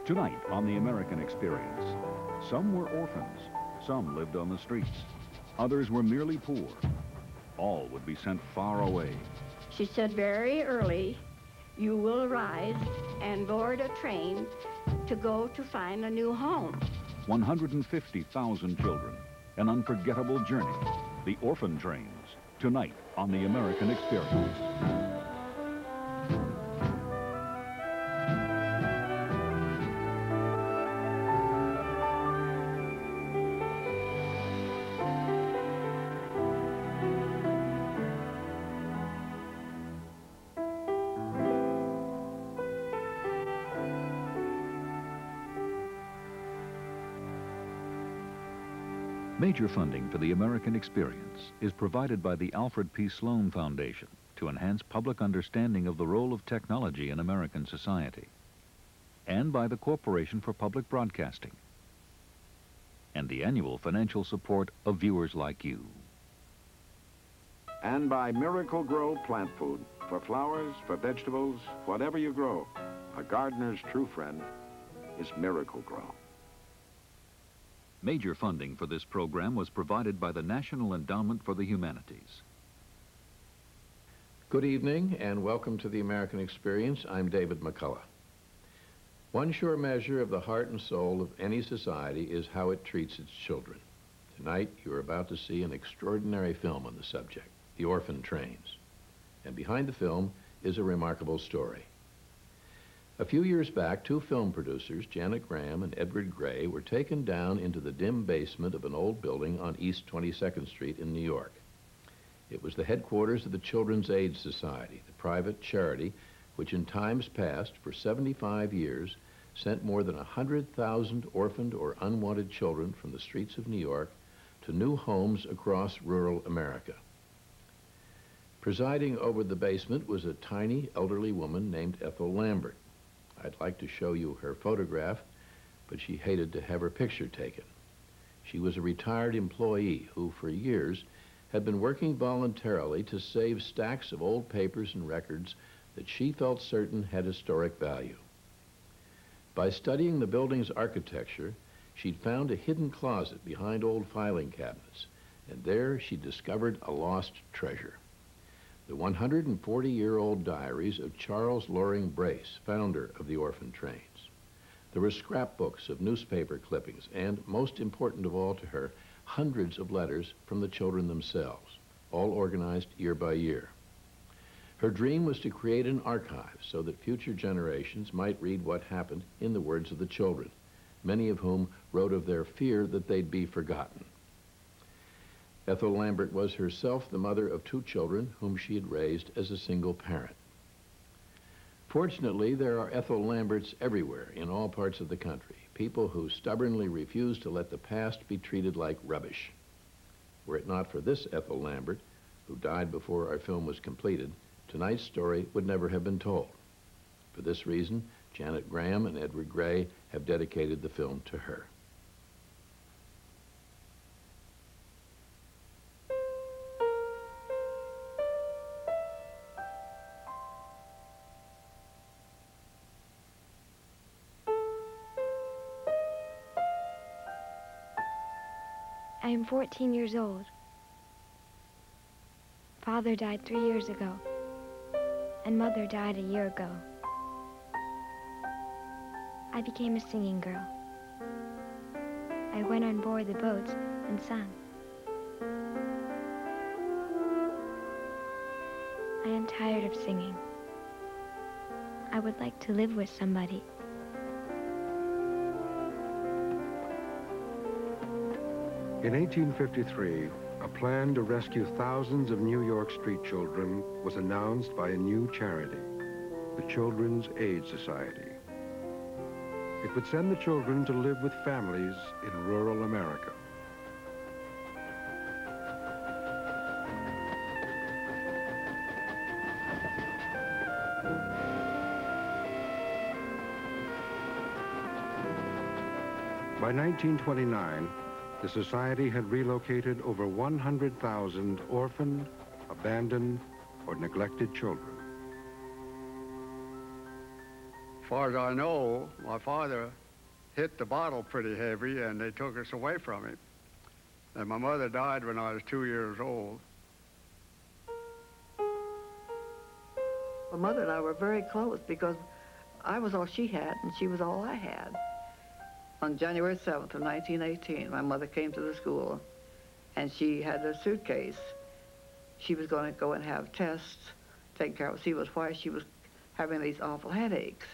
Tonight on The American Experience, some were orphans, some lived on the streets, others were merely poor. All would be sent far away. She said very early, you will rise and board a train to go to find a new home. 150,000 children, an unforgettable journey. The orphan trains, tonight on The American Experience. Major funding for The American Experience is provided by the Alfred P. Sloan Foundation to enhance public understanding of the role of technology in American society, and by the Corporation for Public Broadcasting, and the annual financial support of viewers like you. And by Miracle Grow plant food. For flowers, for vegetables, whatever you grow, a gardener's true friend is Miracle Grow. Major funding for this program was provided by the National Endowment for the Humanities. Good evening and welcome to The American Experience. I'm David McCullough. One sure measure of the heart and soul of any society is how it treats its children. Tonight you're about to see an extraordinary film on the subject, The Orphan Trains. And behind the film is a remarkable story. A few years back, two film producers, Janet Graham and Edward Gray, were taken down into the dim basement of an old building on East 22nd Street in New York. It was the headquarters of the Children's Aid Society, the private charity which in times past, for 75 years, sent more than 100,000 orphaned or unwanted children from the streets of New York to new homes across rural America. Presiding over the basement was a tiny elderly woman named Ethel Lambert. I'd like to show you her photograph, but she hated to have her picture taken. She was a retired employee who, for years, had been working voluntarily to save stacks of old papers and records that she felt certain had historic value. By studying the building's architecture, she'd found a hidden closet behind old filing cabinets, and there she discovered a lost treasure. The 140-year-old diaries of Charles Loring Brace, founder of the Orphan Trains. There were scrapbooks of newspaper clippings and, most important of all to her, hundreds of letters from the children themselves, all organized year by year. Her dream was to create an archive so that future generations might read what happened in the words of the children, many of whom wrote of their fear that they'd be forgotten. Ethel Lambert was herself the mother of two children whom she had raised as a single parent. Fortunately, there are Ethel Lamberts everywhere in all parts of the country, people who stubbornly refuse to let the past be treated like rubbish. Were it not for this Ethel Lambert, who died before our film was completed, tonight's story would never have been told. For this reason, Janet Graham and Edward Gray have dedicated the film to her. I am 14 years old. Father died 3 years ago, and Mother died a year ago. I became a singing girl. I went on board the boats and sang. I am tired of singing. I would like to live with somebody. In 1853, a plan to rescue thousands of New York street children was announced by a new charity, the Children's Aid Society. It would send the children to live with families in rural America. By 1929, the Society had relocated over 100,000 orphaned, abandoned, or neglected children. As far as I know, my father hit the bottle pretty heavy, and they took us away from him. And my mother died when I was 2 years old. My mother and I were very close because I was all she had and she was all I had. On January 7th of 1918, my mother came to the school and she had a suitcase. She was going to go and have tests, taken care of, see why she was having these awful headaches.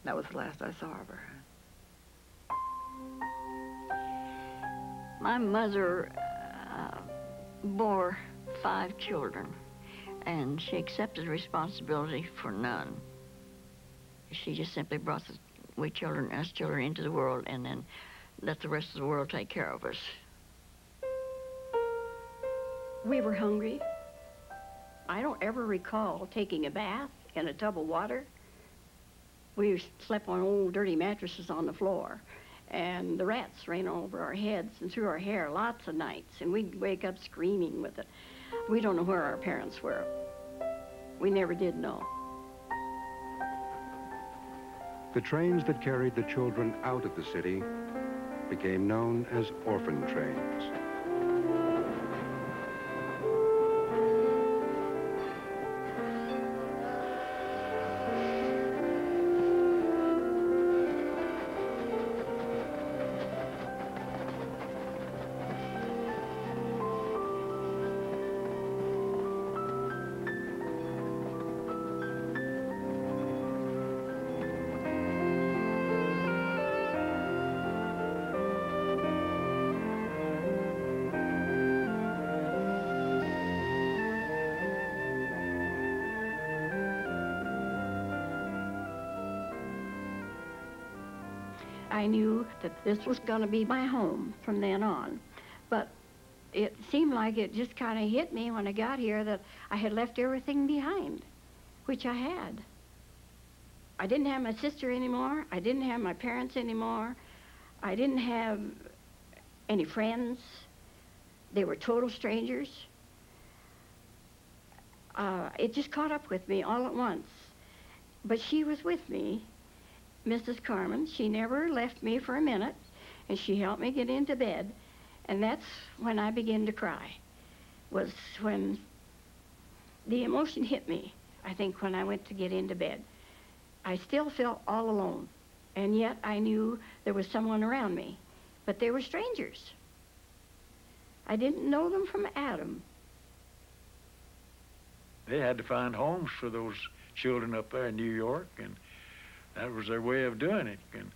That was the last I saw of her. My mother bore 5 children, and she accepted responsibility for none. She just simply brought us children into the world and then let the rest of the world take care of us. We were hungry. I don't ever recall taking a bath in a tub of water. We slept on old dirty mattresses on the floor, and the rats ran over our heads and through our hair lots of nights, and we'd wake up screaming with it. We don't know where our parents were. We never did know. The trains that carried the children out of the city became known as orphan trains. I knew that this was going to be my home from then on. But it seemed like it just kind of hit me when I got here that I had left everything behind, which I had. I didn't have my sister anymore. I didn't have my parents anymore. I didn't have any friends. They were total strangers. It just caught up with me all at once. But she was with me. Mrs. Carmen, she never left me for a minute, and she helped me get into bed, and that's when I began to cry, was when the emotion hit me, I think, when I went to get into bed. I still felt all alone, and yet I knew there was someone around me, but they were strangers. I didn't know them from Adam. They had to find homes for those children up there in New York, and that was their way of doing it. And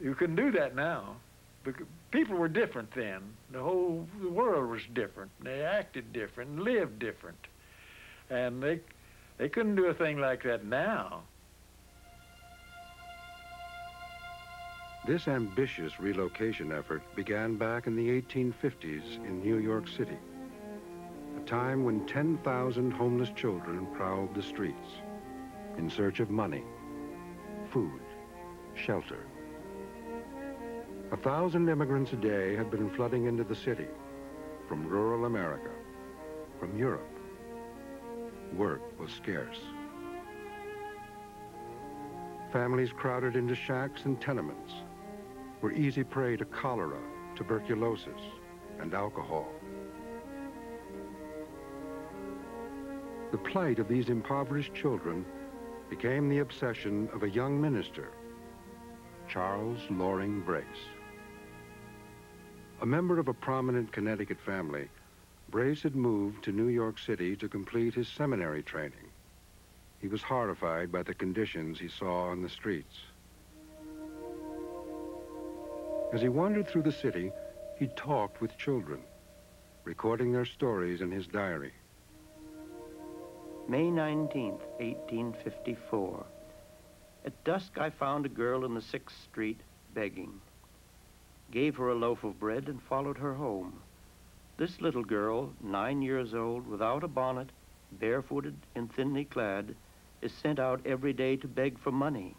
you couldn't do that now. Because people were different then. The world was different. They acted different and lived different. And they couldn't do a thing like that now. This ambitious relocation effort began back in the 1850s in New York City, a time when 10,000 homeless children prowled the streets in search of money, food, shelter. 1,000 immigrants a day had been flooding into the city from rural America, from Europe. Work was scarce. Families crowded into shacks and tenements were easy prey to cholera, tuberculosis, and alcohol. The plight of these impoverished children became the obsession of a young minister, Charles Loring Brace. A member of a prominent Connecticut family, Brace had moved to New York City to complete his seminary training. He was horrified by the conditions he saw on the streets. As he wandered through the city, he talked with children, recording their stories in his diary. May 19th, 1854. At dusk, I found a girl in the 6th Street begging. Gave her a loaf of bread and followed her home. This little girl, 9 years old, without a bonnet, barefooted and thinly clad, is sent out every day to beg for money.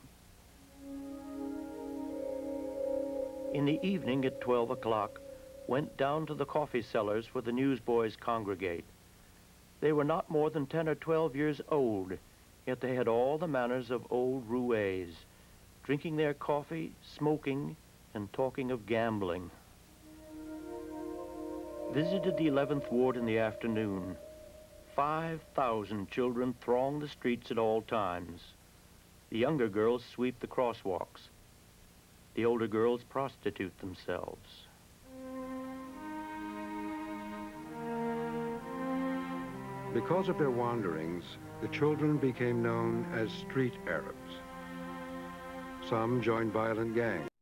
In the evening at 12 o'clock, went down to the coffee cellars where the newsboys congregate. They were not more than 10 or 12 years old, Yet they had all the manners of old roués, drinking their coffee, smoking, and talking of gambling. Visited the 11th Ward in the afternoon. 5,000 children throng the streets at all times. The younger girls sweep the crosswalks. The older girls prostitute themselves. Because of their wanderings, the children became known as street Arabs. Some joined violent gangs.